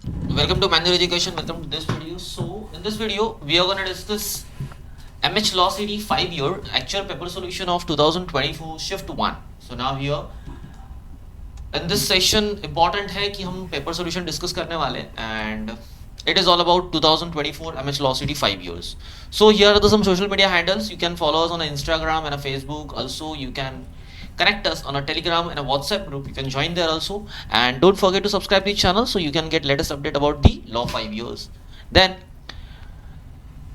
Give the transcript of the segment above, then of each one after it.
Welcome to Manual Education. Welcome to this video. So, in this video, we are going to discuss MH Law City 5-year actual paper solution of 2024 Shift 1. So, now here in this session, important है कि हम paper solution discuss करने वाले and it is all about 2024 MH Law City 5 years. So, here are some social media handles. You can follow us on Instagram and a Facebook. Also, you can connect us on a Telegram and a WhatsApp group. You can join there also, and don't forget to subscribe to the channel so you can get latest update about the law 5 years. Then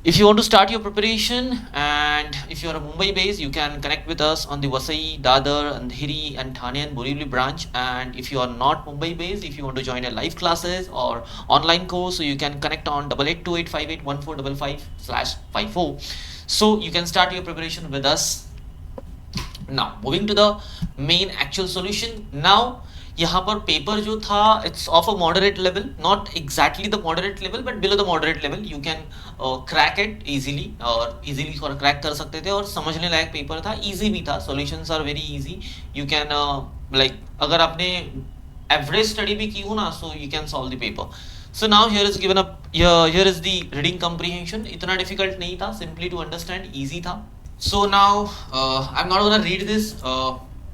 if you want to start your preparation and if you are a Mumbai based, you can connect with us on the Vasai, Dadar, Andheri and Thane and Borivali branch. And if you are not Mumbai based, if you want to join a live classes or online course, so you can connect on 8828581455/54. So you can start your preparation with us. Now moving to the main actual solution. Now यहाँ पर paper जो था it's of a moderate level, not exactly the moderate level but below the moderate level. You can crack it easily और easily crack कर सकते थे और समझने लायक पेपर था, इजी भी था. Solutions are very easy. You can like अगर आपने एवरेज स्टडी भी की हो ना, so you can solve the paper. So now here is given up, here is the reading comprehension. इतना difficult नहीं था, simply to understand, easy था. So now I'm not gonna read this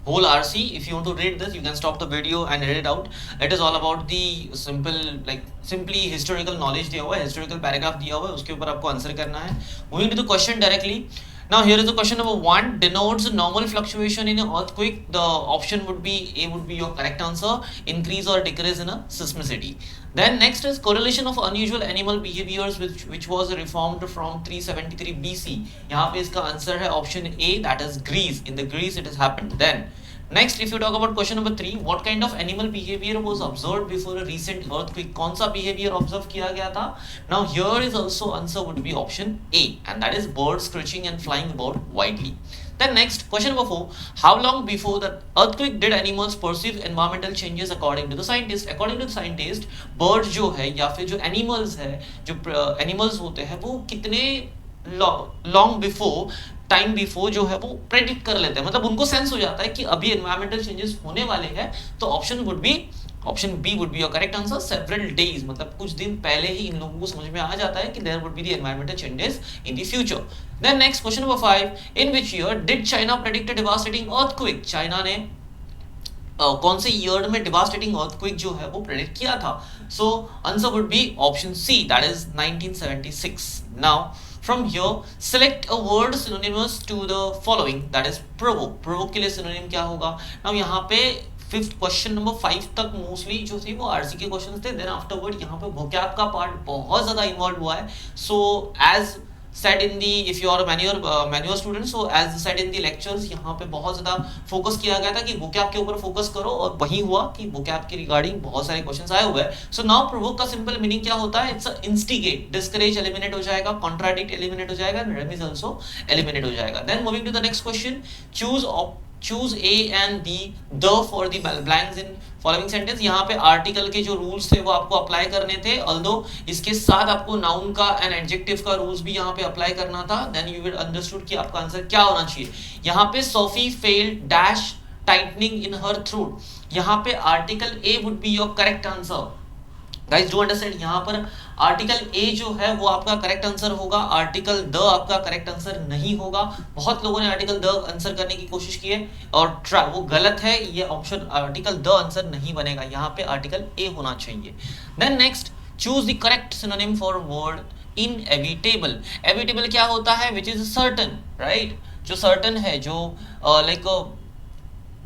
whole RC. If you want to read this, you can stop the video and read it out. It is all about the simply historical knowledge दिया हुआ है, historical paragraph दिया हुआ है, उसके ऊपर आपको answer करना है. Moving to the question directly. Now here is the question number 1, denotes normal fluctuation in an earthquake. The option would be A would be your correct answer, increase or decrease in a seismicity. Then next is correlation of unusual animal behaviors which was reformed from 373 BC. यहाँ पे इसका answer है option A, that is Greece. In the Greece it has happened. Then next, if you talk about question number 3, what kind of animal behavior was observed before a recent earthquake? कौन सा behavior observe किया गया था? Now here is also answer would be option A, and that is birds screeching and flying about widely. Then next, question number 4, how long before the earthquake did animals perceive environmental changes according to the scientist? According to the scientist, birds जो है या फिर जो animals है, जो animals होते हैं, वो कितने लॉन्ग बिफोर टाइम बिफोर जो है वो प्रेडिक्ट कर लेते हैं, मतलब उनको सेंस हो जाता है कि अभी एनवायरमेंटल चेंजेस होने वाले हैं. तो option B would be your correct answer, several days, मतलब कुछ दिन पहले ही इन लोगों को समझ में आ जाता है कि there would be the environmental changes in the future. Then next, question number 5, in which year did China predict a devastating earthquake? China ने कौन से ईयर में डिवास्टेटिंग अर्थक्वेक जो है वो प्रेडिक्ट किया था? So answer would be option C, that is 1976. Now from here select a word synonymous to the following, that is provoke. provoke के लिए synonym क्या होगा? now यहाँ पे फिफ्थ क्वेश्चन नंबर 5 तक मोस्टली जो थी वो आरसी के क्वेश्चंस थे. देन आफ्टरवर्ड यहाँ पे vocab का पार्ट बहुत ज्यादा इन्वॉल्व हुआ है. So as said in the, if you are a manual student, so as said in the lectures, यहाँ पे बहुत ज़्यादा फोकस किया गया था कि vocab के ऊपर फोकस करो, और वही हुआ कि vocab के रिगार्डिंग बहुत सारे क्वेश्चंस आए हुए हैं. सो नाउ प्रोवोक का सिंपल मीनिंग क्या होता है? It's instigate. डिस्करेज एलिमिनेट हो जाएगा, कॉन्ट्राडिक्ट एलिमिनेट हो जाएगा, रेमिस आल्सो एलिमिनेट हो जाएगा. Then moving to the next question, choose A and B the for the blanks in following sentence. यहाँ पे आर्टिकल के जो रूल्स थे वो आपको अप्लाई करने थे, ऑल्दो इसके साथ आपको नाउन का एंड एडजेक्टिव का रूल्स भी यहाँ पे अप्लाई करना था. देन यू विल अंडरस्टूड कि आपका आंसर क्या होना चाहिए. यहाँ पे सोफी फेल्ड डैश टाइटनिंग इन हर थ्रोट. यहाँ पे article a would be your correct answer. Guys do understand, यहाँ पर आर्टिकल ए जो है वो आपका करेक्ट आंसर होगा, आर्टिकल द आपका करेक्ट आंसर नहीं होगा. बहुत लोगों ने आर्टिकल द आंसर करने की कोशिश की है और वो गलत है. ये ऑप्शन आर्टिकल द आंसर नहीं बनेगा, यहाँ पे आर्टिकल ए होना चाहिए. Then next, choose the correct synonym for word inevitable. Evitable क्या होता है? Which is certain, right. जो सर्टन है, जो लाइक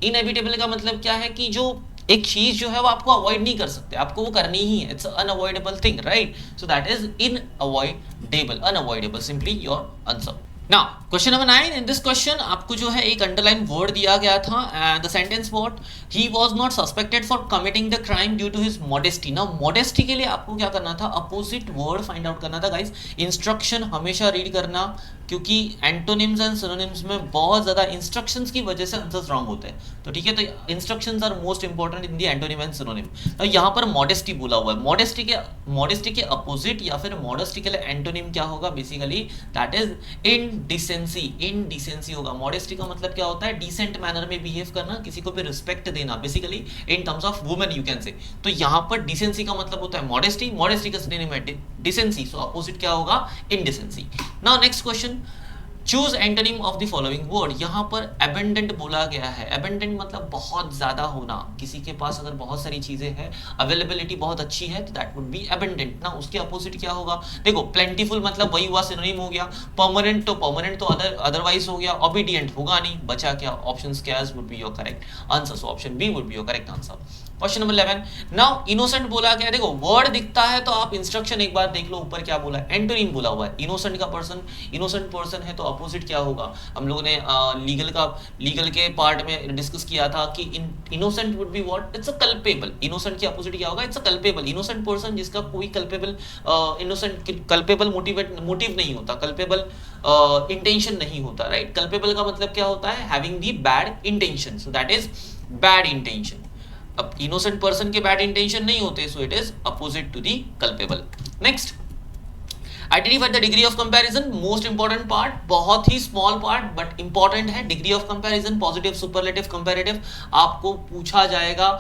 इनएविटेबल का मतलब क्या है कि जो एक चीज जो है वो आपको अवॉइड नहीं कर सकते, आपको वो करनी ही है. It's unavoidable thing, right. So that is inavoidable, unavoidable, simply your answer. Now question number 9. In this question आपको जो है एक अंडरलाइन वर्ड दिया गया था and the sentence what, he was not suspected for committing the crime due to his modesty. Now modesty के लिए आपको क्या करना था? अपोजिट वर्ड फाइंड आउट करना था. गाइस इंस्ट्रक्शन हमेशा रीड करना, क्योंकि एंटोनिम्स एंड सिनोनिम्स में बहुत ज़्यादा इंस्ट्रक्शंस की वजह से आंसर्स रॉन्ग होते हैं, तो ठीक है, तो instructions are most important in the antonym and synonym. तो यहाँ पर मॉडेस्टी बोला हुआ है, मॉडेस्टी के अपोजिट या फिर मॉडेस्टी के लिए एंटोनिम क्या होगा, बेसिकली दैट इज इनडिसेंसी। इनडिसेंसी होगा। मॉडेस्टी का मतलब क्या होता है, डिसेंट मैनर में बिहेव करना, किसी को भी रिस्पेक्ट देना, basically in terms of women you can say. तो यहाँ पर डिसेंसी का मतलब होता है मॉडेस्टी, मॉडेस्टी का सिनोनिम है डिसेंसी, सो अपोजिट क्या होगा, indecency. Now next question, choose antonym of the following word. यहाँ पर अबेंडेंट बोला गया है। अबेंडेंट मतलब बहुत ज्यादा होना, किसी के पास अगर बहुत सारी चीजें हैं, अवेलेबिलिटी बहुत अच्छी है, तो दैट वुड बी अबेंडेंट ना। उसके अपोजिट क्या होगा, देखो प्लेंटीफुल मतलब वही हुआ, सिनोनिम हो गया। परमानेंट तो अदरवाइज हो गया। ओबीडिएंट होगा नहीं, बचा क्या, ऑप्शंस क्या would be your correct answer, so option B would be your correct answer. Question number 11, now innocent बोला गया। देखो वर्ड दिखता है तो आप इंस्ट्रक्शन एक बार देख लो, ऊपर क्या बोला है, एंटोनिम बोला हुआ है। इनोसेंट का पर्सन, इनोसेंट पर्सन है तो अपोजिट क्या होगा, हम लोगों ने लीगल के पार्ट में डिस्कस किया था कि innocent would be what, it's a culpable. Innocent की अपोजिट क्या होगा, it's a culpable. Innocent person जिसका कोई कल्पेबल मोटिव नहीं होता, कल्पेबल इंटेंशन नहीं होता, राइट। कल्पेबल का मतलब क्या होता है, having the bad intention, so that is bad intention. अब इनोसेंट पर्सन के बैड इंटेंशन नहीं होते, so it is opposite to the culpable. Next, identify the degree of comparison, most important part, बहुत ही स्मॉल पार्ट बट इंपॉर्टेंट है। Degree of comparison, positive, superlative, comparative, आपको पूछा जाएगा,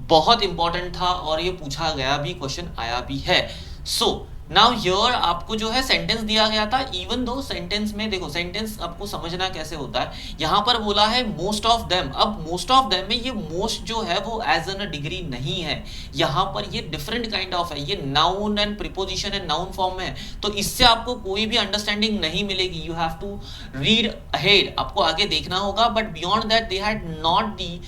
बहुत इंपॉर्टेंट था और ये पूछा गया भी, क्वेश्चन आया भी है। सो नाउ हियर आपको जो है सेंटेंस दिया गया था, इवन दो सेंटेंस में देखो, सेंटेंस आपको समझना कैसे होता है। यहां पर बोला है मोस्ट ऑफ देम। अब मोस्ट ऑफ देम में ये मोस्ट जो है वो एज एन अ डिग्री नहीं है, यहां पर ये डिफरेंट काइंड ऑफ है, ये noun and preposition and noun form में है, तो इससे आपको कोई भी अंडरस्टैंडिंग नहीं मिलेगी। You have to read ahead, आपको आगे देखना होगा। But beyond that they had not the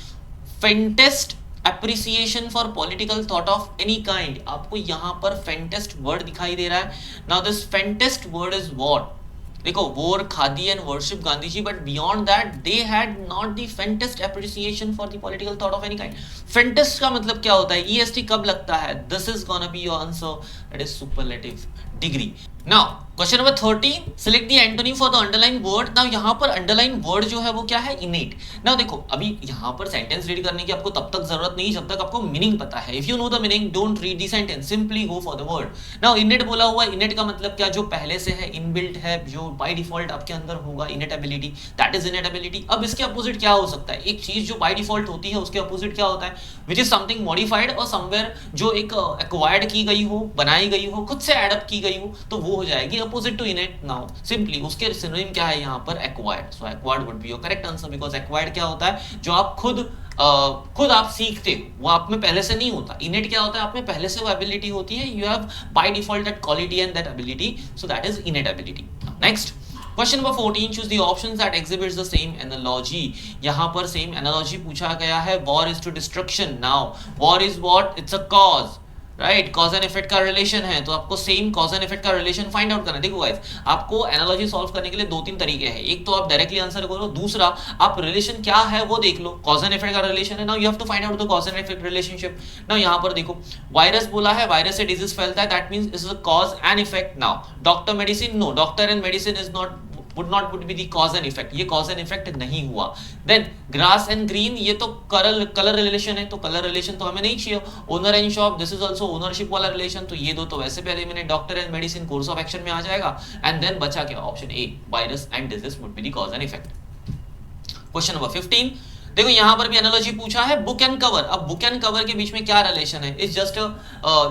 faintest appreciation for political thought of any kind. आपको यहां पर फेंटेस्ट वर्ड दिखाई दे रहा है। Now this faintest word is what, देखो wore khadi and worship Gandhi ji, but beyond that they had not the faintest appreciation for the political thought of any kind. Faintest का मतलब क्या होता है, ईएसटी कब लगता है, this is gonna be your answer, that is superlative degree. Now question number 13, select the antonym for the underline word. Now यहां पर अंडरलाइन वर्ड जो है वो क्या है, इनेट। नाउ देखो अभी यहां पर सेंटेंस रीड करने की आपको तब तक जरूरत नहीं जब तक आपको मीनिंग पता है। If you know the meaning, don't read the sentence, simply go for the word. Now इनेट बोला हुआ है, इनेट का मतलब क्या, जो पहले से है, इनबिल्ट है, जो बाय डिफॉल्ट आपके अंदर होगा, इनेट ability, that is innate ability. अब इसके अपोजिट क्या हो सकता है, एक चीज जो बाय डिफॉल्ट होती है उसके अपोजिट क्या होता है, विच इज समथिंग मॉडिफाइड और समवेयर जो एक एक्वायर्ड की गई हो, बनाई गई हो, खुद से एडअप की गई हो, तो वो हो जाएगी opposite to innate. Now simply उसके सिनोनिम क्या है यहाँ पर, acquired. So acquired would be your correct answer, because acquired क्या होता है, जो आप खुद आप सीखते हो, वो आप में पहले से नहीं होता। इनेट क्या होता है, आप में पहले से वो एबिलिटी होती है, you have by default that quality and that ability, so that is innate ability. Next question number 14, choose the options that exhibits the same analogy. यहां पर सेम एनालॉजी पूछा गया है, war is to destruction. Now war is what, it's a cause, right, cause and effect का relation है, तो आपको same cause and effect का रिलेशन फाइंड आउट करना है। देखो गाइस, आपको एनालॉजी सॉल्व करने के लिए 2-3 तरीके हैं, एक तो आप डायरेक्टली आंसर करो, दूसरा आप रिलेशन क्या है वो देख लो, कॉज एंड इफेक्ट का रिलेशन है। Now you have to find out the cause and effect relationship. Now यहां पर देखो, वायरस बोला है, वायरस से डिजीज फैलता है, that means it's a cause and effect. Now doctor medicine, no, doctor and medicine is not would be the cause and effect, ये cause and effect नहीं हुआ। Then grass and green, ये तो colour relation है, तो colour relation तो हमें नहीं चाहिए। Owner and shop, this is also ownership वाला रिलेशन, तो ये दो तो वैसे पहले मैंने doctor and medicine course of action में आ जाएगा। एंड देन बचा क्या, option A, virus and disease would be the cause and effect. Question number 15, देखो यहां पर भी एनालॉजी पूछा है, बुक एंड कवर। अब बुक एंड कवर के बीच में क्या रिलेशन है, it's just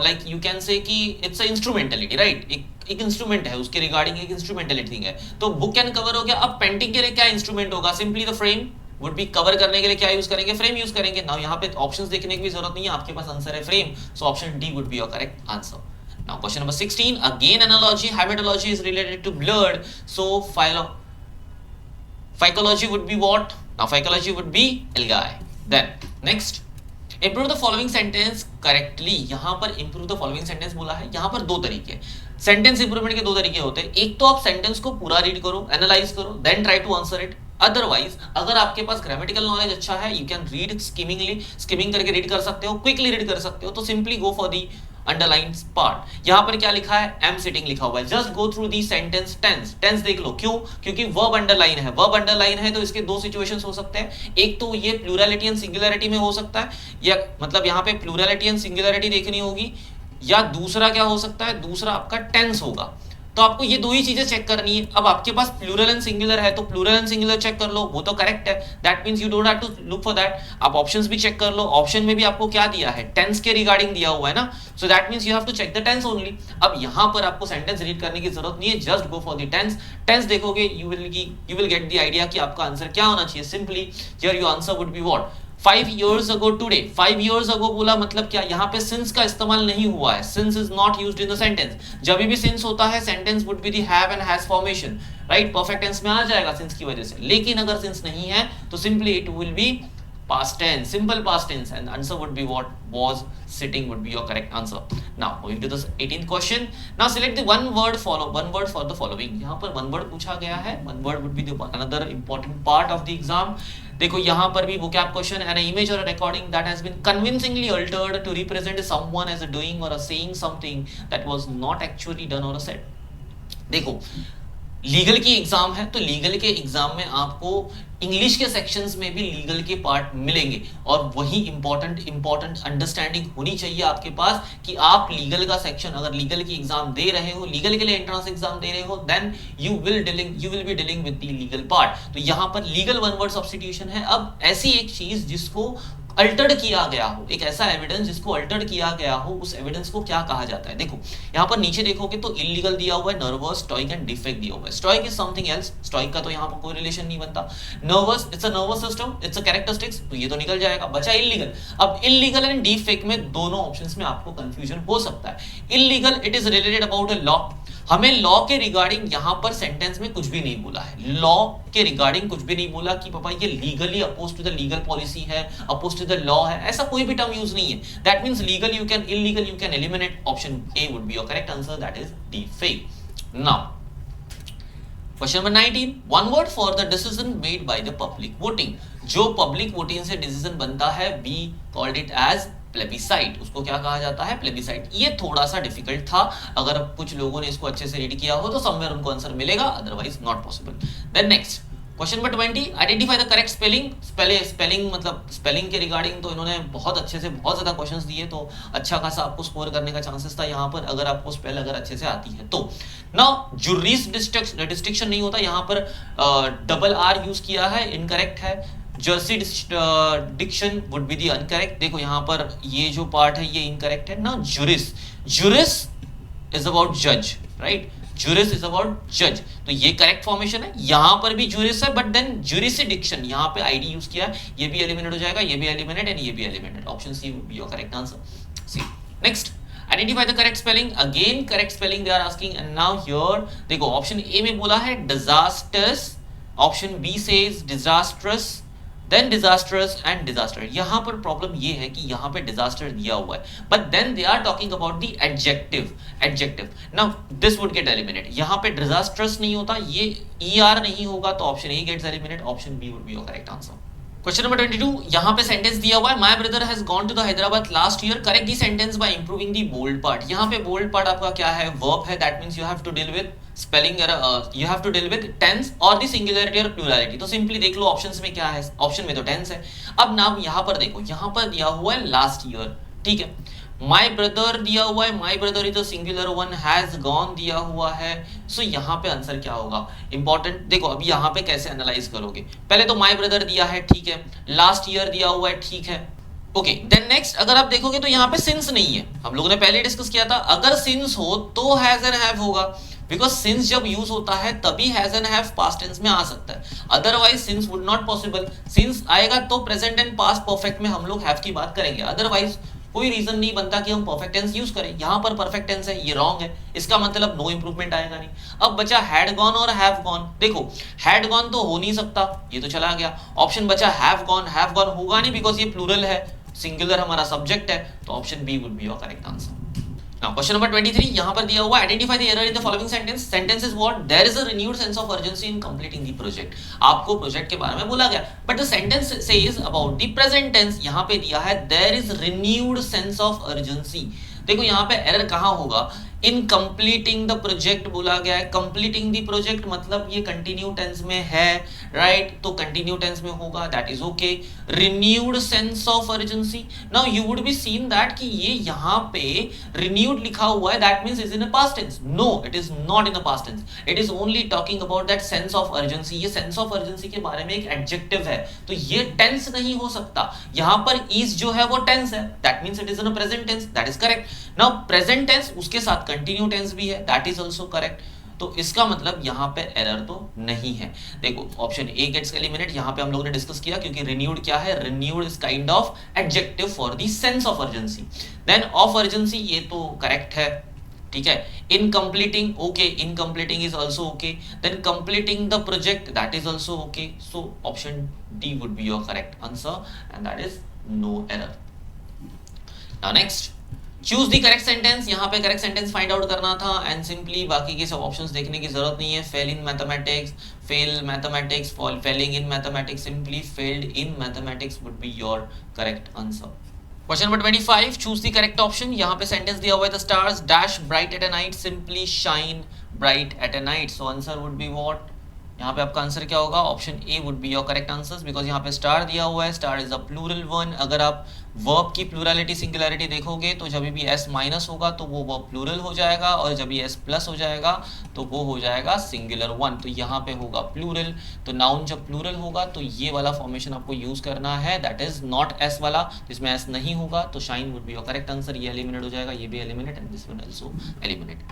like you can से कि इट्स अ इंस्ट्रूमेंटलिटी, राइट, एक इंस्ट्रूमेंट है, उसके रिगार्डिंग एक इंस्ट्रूमेंटलिटी थिंग है, तो बुक एंड कवर हो गया। अब पेंटिंग के लिए क्या इंस्ट्रूमेंट होगा, simply the frame would be, cover करने के लिए क्या यूज करेंगे, फ्रेम यूज करेंगे। नाउ यहाँ पे ऑप्शंस देखने की भी जरूरत नहीं है, आपके पास आंसर है frame, so option D would be your correct answer. Now question number 16, again analogy, hematology is related to blood, so phycology would be what, now phycology would be algae. Then next, improve the following sentence correctly। यहां पर improve the following sentence बोला है, यहां पर दो तरीके, sentence improvement के दो तरीके होते हैं, एक तो आप सेंटेंस को पूरा रीड करो, एनालाइज करो, then try to answer it. Otherwise अगर आपके पास ग्रामेटिकल नॉलेज अच्छा है, यू कैन रीड स्किमिंग करके रीड कर सकते हो, क्विकली रीड कर सकते हो, तो simply go for the underline part. यहां पर क्या लिखा है, एम सिटिंग लिखा हुआ है। Just go through the sentence tense. Tense देख लो, क्यों? क्योंकि वर्ब अंडरलाइन है। वर्ब अंडरलाइन है तो इसके दो सिचुएशंस हो सकते हैं। एक तो ये प्लूरलिटी एंड सिंगुलरिटी में हो सकता है, या मतलब यहां पे प्लूरलिटी एंड सिंगुलरिटी देखनी होगी, या दूसरा क्या हो सकता है, दूसरा आपका टेंस होगा। तो आपको ये दो ही चीजें चेक करनी है। अब आपके पास प्लूरल एंड सिंगुलर है तो प्लूरल एंड सिंगुलर चेक कर लो, वो तो करेक्ट है। That means you don't have to look for that. आप ऑप्शंस भी चेक कर लो। ऑप्शन में भी आपको क्या दिया है, टेंस के रिगार्डिंग दिया हुआ है ना, so that means you have to check the tense only. अब यहां पर आपको सेंटेंस रीड करने की जरूरत नहीं है, just go for the tense. Tense देखोगे you will get the idea कि आपका आंसर क्या होना चाहिए। Simply here your answer would be what, 5 years ago today। 5 years ago बोला मतलब क्या, यहाँ पे since का इस्तेमाल नहीं हुआ है। since is not used in the sentence। जब भी since होता है sentence would be the have and has formation, right? perfect tense में आ जाएगा since की वजह से। लेकिन अगर since नहीं है तो simply it will be past tense, simple past tense, and answer would be what, was sitting would be your correct answer। Now moving to the 18th question। Now select the one word for the following। यहाँ पर one word पूछा गया है। one word would be the another important part of the exam। देखो यहाँ पर भी vocab question and an image or a recording that has been convincingly altered to represent someone as a doing or a saying something that was not actually done or said। देखो legal की exam है तो legal के exam में आपको English के sections में भी लीगल के पार्ट मिलेंगे, और वही इंपॉर्टेंट अंडरस्टैंडिंग होनी चाहिए आपके पास कि आप लीगल का सेक्शन अगर लीगल की एग्जाम दे रहे हो, लीगल के लिए एंट्रेंस एग्जाम दे रहे हो, then you will be dealing with the legal part. तो यहां पर लीगल वन वर्ड सब्स्टिट्यूशन है। अब ऐसी एक चीज जिसको अल्टर्ड किया गया हो, एक ऐसा एविडेंस जिसको अल्टर्ड किया गया हो, उस एविडेंस को क्या कहा जाता है। देखो यहाँ पर नीचे देखोगे तो इलीगल दिया हुआ है, नर्वस, स्टोइक एंड डिफेक्ट दिया हुआ है। Stoic is something else, stoic का तो यहाँ पर कोई रिलेशन नहीं बनता। Nervous, it's a nervous system, it's a characteristics, तो ये तो निकल जाएगा। बचा इलीगल। अब इलीगल एंड डिफेक्ट में दोनों ऑप्शंस में आपको कंफ्यूजन हो सकता है। Illegal, it is related about a law. हमें लॉ के रिगार्डिंग यहां पर सेंटेंस में कुछ भी नहीं बोला है। लॉ के रिगार्डिंग कुछ भी नहीं बोला कि पापा ये legally oppose to the legal policy है, अपोज टू द लॉ है, ऐसा कोई भी टर्म यूज नहीं है। That means legal you can, illegal you can eliminate. Option A would be your correct answer, that is defect. Now question number 19, one word for the decision made by the public voting. जो public voting से decision बनता है, we called it as plebiscite. उसको क्या कहा जाता है, plebiscite. ये थोड़ा सा डिफिकल्ट था, अगर कुछ लोगों ने इसको अच्छे से रीड किया हो तो समवेयर उनको आंसर मिलेगा, otherwise not possible. Then next question number 20, identify the correct spelling. Spelling मतलब स्पेलिंग के रिगार्डिंग तो इन्होंने बहुत अच्छे से बहुत ज्यादा क्वेश्चंस दिए, तो अच्छा खासा आपको स्कोर करने का चांसेस था यहाँ पर, अगर आपको स्पेल अगर अच्छे से आती है तो। नाउ जुरिस डिस्टिंक्शन नहीं होता यहाँ पर, डबल आर यूज किया है, इनकरेक्ट है। Jersey diction would be the uncorrect. देखो यहाँ पर ये जो पार्ट है ये इनकरेक्ट है ना। जुरिस, जुरिस इज अबाउट जज, राइट? जुरिस इज अबाउट जज, तो ये करेक्ट फॉर्मेशन है। यहां पर भी जुरिस है, बट देन जुरिसडिक्शन यहाँ पे आईडी यूज किया है, ये भी एलिमिनेट हो जाएगा, ये भी एलिमिनेट एंड ये भी eliminate. Option C would be your correct answer. See next, identify the correct spelling. Again correct spelling they are asking, and now here देखो ऑप्शन ए में बोला है disasters, option B says disastrous, then disasters and disaster. यहां पर problem ये है कि यहां पे डिजास्टर दिया हुआ है, but then they are talking about the adjective. Now this would get eliminate. यहां पे डिजास्टर्स नहीं होता, ये ईआर नहीं होगा, तो option A gets eliminate, option B would be your correct answer. Question number 22, यहाँ पे सेंटेंस दिया हुआ है, my brother has gone to the Hyderabad last year. Correct the sentence by improving the bold part. यहाँ पे बोल्ड पार्ट आपका क्या है, वर्ब है, that means you have to deal with spelling, you have to deal with tense और the singularity और plurality. तो simply देख लो ऑप्शंस में क्या है, ऑप्शन में तो टेंस है। अब नाम यहाँ पर देखो, यहाँ पर दिया हुआ है लास्ट ईयर, ठीक है। माय ब्रदर दिया हुआ है, my brother is a singular one, has gone दिया हुआ है, सो यहाँ पे आंसर क्या होगा इंपॉर्टेंट। देखो अभी यहाँ पे कैसे एनालाइज करोगे, पहले तो माय ब्रदर दिया है, ठीक है, लास्ट ईयर दिया हुआ है, ठीक है, ओके। देन नेक्स्ट अगर आप देखोगे तो यहाँ पे सिंस नहीं है, हम लोगों ने पहले डिस्कस किया था, अगर सिंस हो तो हैज एंड हैव होगा, बिकॉज सिंस जब यूज होता है तभी has and have past tense में आ सकता है, otherwise since would not possible. Since आएगा तो प्रेजेंट एंड पास्ट परफेक्ट में हम लोग हैव की बात करेंगे, अदरवाइज कोई रीजन नहीं बनता कि हम परफेक्ट टेंस यूज करें। यहां पर परफेक्ट टेंस है, ये रॉन्ग है, इसका मतलब नो इंप्रूवमेंट आएगा नहीं। अब बचा हैड गॉन और हैव गॉन। देखो हैड गॉन तो हो नहीं सकता, ये तो चला गया। ऑप्शन बचा हैव गॉन होगा नहीं बिकॉज ये प्लूरल है, सिंगुलर हमारा सब्जेक्ट है, तो option B would be your correct answer. Now question number 23, यहाँ पर दिया हुआ identify the error in the following sentence. Sentence is what? There is a renewed sense of urgency in completing the project. आपको project के बारे में बोला गया, but the sentence says about the present tense. यहाँ पे दिया है there is renewed sense of urgency. देखो यहाँ पे एरर कहाँ होगा, इन कंप्लीटिंग द प्रोजेक्ट बोला गया है, कंप्लीटिंग द प्रोजेक्ट मतलब ये कंटिन्यू टेंस में है, राइट, तो कंटिन्यू टेंस में होगा, that is okay. Renewed sense of urgency, now you would be seen that कि ये यहाँ पे रिन्यूड लिखा हुआ है, that means is in a past tense, no it is not in a past tense, it is only talking about that sense of urgency. ये sense of urgency के बारे में एक एडजेक्टिव है, तो ये टेंस नहीं हो सकता, यहाँ पर इज जो है वो टेंस है, that means it is in a present tense, that is correct. Now present tense उसके साथ कंटिन्यू टेंस भी है, दैट इज आल्सो करेक्ट, तो इसका मतलब यहां पे एरर तो नहीं है। देखो ऑप्शन ए गेट्स एलिमिनेट, यहां पे हम लोगों ने डिस्कस किया क्योंकि रिन्यूड क्या है, renewed is kind of adjective for the sense of urgency. Then of urgency ये तो करेक्ट है, ठीक है। In completing okay, in completing is also okay, then completing the project that is also okay, so option D would be your correct answer and that is no error. Now next, choose the correct sentence, यहाँ पे correct sentence find out करना था and simply बाकी के सब options देखने की जरूरत नहीं है। Fail in mathematics, fail mathematics, Fehling in mathematics, simply failed in mathematics would be your correct answer. Question number 25, choose the correct option, यहाँ पे सेंटेंस दिया हुआ है, the stars dash bright at a night simply shine bright at a night, so answer would be what, यहाँ पे आपका आंसर क्या होगा, option A would be your correct answer, because यहाँ पे स्टार दिया हुआ है, star is a plural one. अगर आप वर्ब की प्लूरलिटी सिंगुलरिटी देखोगे तो जब भी एस माइनस होगा तो वो वर्ब प्लूरल हो जाएगा, और जब भी एस प्लस हो जाएगा तो वो हो जाएगा सिंगुलर वन, तो यहाँ पे होगा प्लूरल। तो नाउन जब प्लूरल होगा तो ये वाला फॉर्मेशन आपको यूज करना है, दैट इज नॉट एस वाला, जिसमें एस नहीं होगा, तो shine would be your correct answer, ये एलिमिनेट हो जाएगा, ये भी eliminate and this will also eliminate.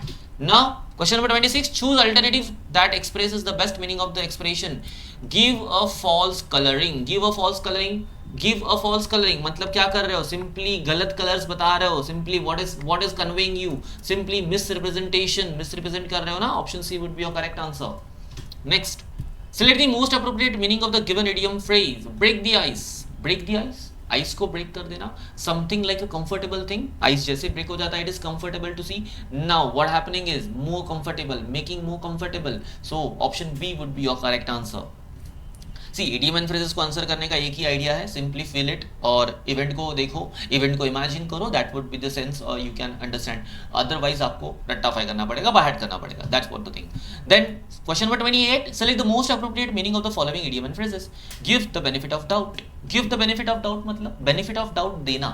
Now question number 26, choose alternative that expresses the best meaning of the expression give a false colouring. Give a false colouring, give a false colouring मतलब क्या कर रहे हो, simply गलत colours बता रहे हो, simply what is conveying you, simply misrepresent कर रहे हो ना, option C would be your correct answer. Next, select the most appropriate meaning of the given idiom phrase, break the ice, break the ice, ice को break कर देना, something like a comfortable thing, ice जैसे break हो जाता है, it is comfortable to see, now what happening is more comfortable, making more comfortable, so option B would be your correct answer. See idiom and phrases को answer करने का एक ही idea है, सिंपली फिल इट और event को देखो, event को इमेजिन करो, that would be the sense और यू कैन अंडरस्टैंड, अदरवाइज आपको रट्टाफाई करना पड़ेगा, बाहर करना पड़ेगा, that's what the thing. Then question number 28, select the most appropriate meaning of the following idiom and phrases, give the benefit of doubt. Give the benefit of doubt मतलब benefit of doubt देना।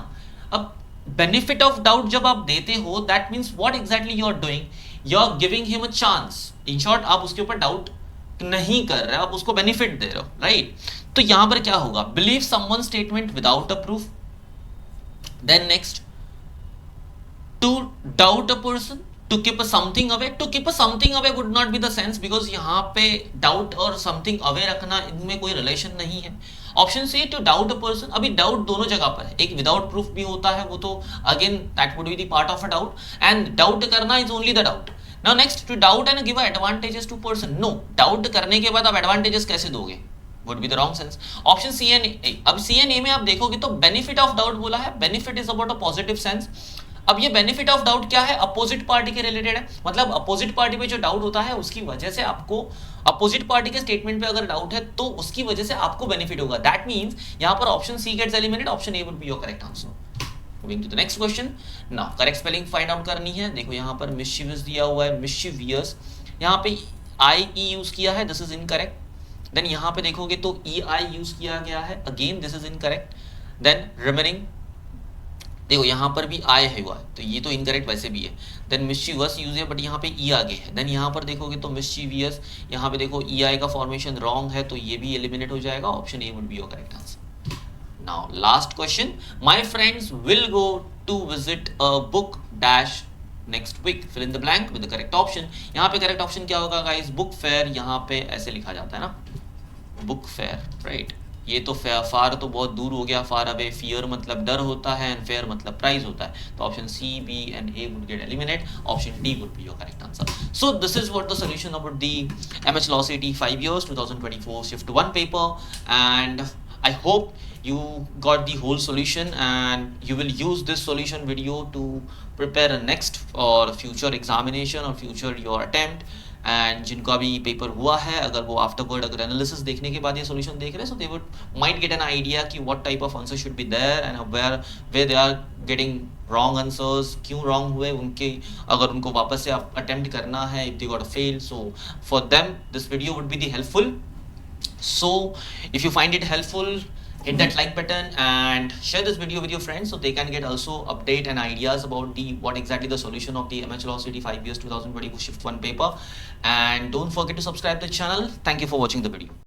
अब benefit of doubt जब आप देते हो, that means what exactly you are doing, you are giving him a chance, in short आप उसके ऊपर डाउट नहीं कर रहे, आप उसको बेनिफिट दे रहे हो, राइट। तो यहां पर क्या होगा, believe someone statement without a proof, then next, to doubt a person, to keep something away, to keep something away would not be the sense, because यहां पे डाउट और समथिंग अवे रखना इनमें कोई रिलेशन नहीं है। Option C, to doubt a person, अभी doubt दोनों जगह पर है, एक विदाउट प्रूफ भी होता है, वो तो again that would be the part of a doubt, and doubt करना is only the doubt. Now next, to doubt and give advantages to person, no, doubt करने के बाद आप advantages कैसे दोगे, would be the wrong sense. Option C and A, अब C and A में आप देखोगे तो benefit of doubt बोला है, benefit is about a positive sense। अब ये benefit of doubt क्या है, अपोजिट पार्टी के रिलेटेड है, मतलब अपोजिट पार्टी पे जो डाउट होता है उसकी वजह से आपको, अपोजिट पार्टी के स्टेटमेंट पे अगर डाउट है तो उसकी वजह से आपको बेनिफिट होगा, दैट मीन्स यहाँ पर option C gets eliminated, option A would be your correct answer. Moving to the next question, now correct spelling find out करनी है। देखो यहाँ पर mischievous दिया हुआ है, mischievous, यहाँ पे IE यूज किया है, this is incorrect। then यहाँ पे देखोगे तो EI यूज किया गया है, again this is incorrect। then remaining, देखो यहाँ पर भी I है हुआ है, तो ये तो incorrect वैसे भी है। then mischievous यूज है बट यहाँ पे E आगे है। then यहाँ पर देखोगे तो mischievous, यहाँ पे देखो EI का फॉर्मेशन रॉन्ग है, तो ये भी एलिमिनेट हो जाएगा, option A would be your correct answer. Now last question, my friends will go to visit a book dash next week, fill in the blank with the correct option। यहाँ पे correct option क्या होगा guys, book fair, यहाँ पे ऐसे लिखा जाता है ना, book fair, right। ये तो फार तो बहुत दूर हो गया, फार अवे, फियर मतलब डर होता है एंड फेयर मतलब प्राइज होता है, तो option C, B and A would get eliminate, option D would be your correct answer. So this is what the solution about the MH law CT 5 years 2024 shift 1 paper, and I hope you got the whole solution and you will use this solution video to prepare a next or future examination or future your attempt, and जिनको अभी paper हुआ है, अगर वो afterward अगर analysis देखने के बाद ये सोल्यूशन देख रहे हैं, so they would might get an idea कि what type of answer should be there and where they are getting wrong answers, क्यों रॉन्ग हुए उनके, अगर उनको वापस से अटेम्प्ट करना है, if they got fail, so for them this video would be the helpful. So if you find it helpful, hit that like button and share this video with your friends so they can get also update and ideas about the what exactly the solution of the MH Law CT 5 years 2020 shift 1 paper. And don't forget to subscribe to the channel. Thank you for watching the video.